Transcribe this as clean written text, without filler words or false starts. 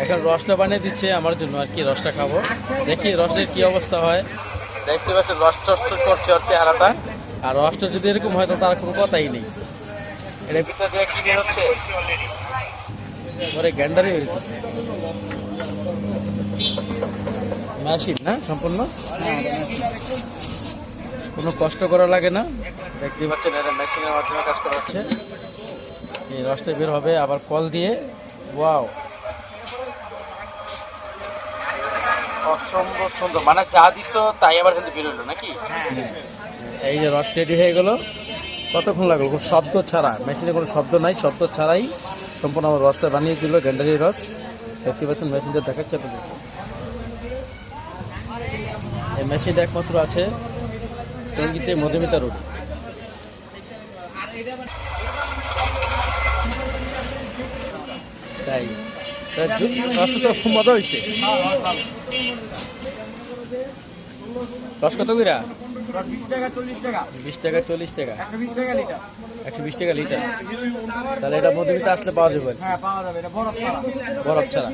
এখন রসটা বানিয়ে দিচ্ছে আমার জন্য আর কি, রসটা খাবো, দেখি রসের কি অবস্থা হয়। দেখতে পাচ্ছেন রস টস করছে ওর চেহারাটা, আর রসটা যদি এরকম হয় তো তার কোনো কথাই নেই। এটার ভিতর দিয়ে কি বের হচ্ছে, ওরে গ্যান্ডারি হয়ে যেতেছে। মেশিন না সম্পূর্ণ, কোনো কষ্ট করা লাগে না। দেখতে পাচ্ছেন এটা মেশিনের মাধ্যমে কাজ করা হচ্ছে। এই রসটা বের হবে আবার কল দিয়ে। ওয়াও, অসম্ভব সুন্দর, মানে যা দিছ তাই আবার কিন্তু বের হইলো নাকি। এই যে রস রেডি হয়ে গেল, কতক্ষণ লাগলো, কোনো শব্দ ছাড়া, মেশিনে কোনো শব্দ নাই, শব্দ ছাড়াই সম্পূর্ণ আমার রসটা বানিয়ে দিল, গ্যান্ডারি রস। দেখতে পাচ্ছেন মেশিনটা দেখাচ্ছে আপনাদের। এই মেশিনটা একমাত্র আছে টঙ্গীতে মধুমিতা রোড। তাই রসটা তো খুব মজা হয়েছে। রস কত কইরা? 20 টাকা 40 টাকা, 120 টাকা লিটার। তাহলে এটা মধুমিতা আসলে পাওয়া যাবে? হ্যাঁ পাওয়া যাবে, এটা বরফ ছাড়া।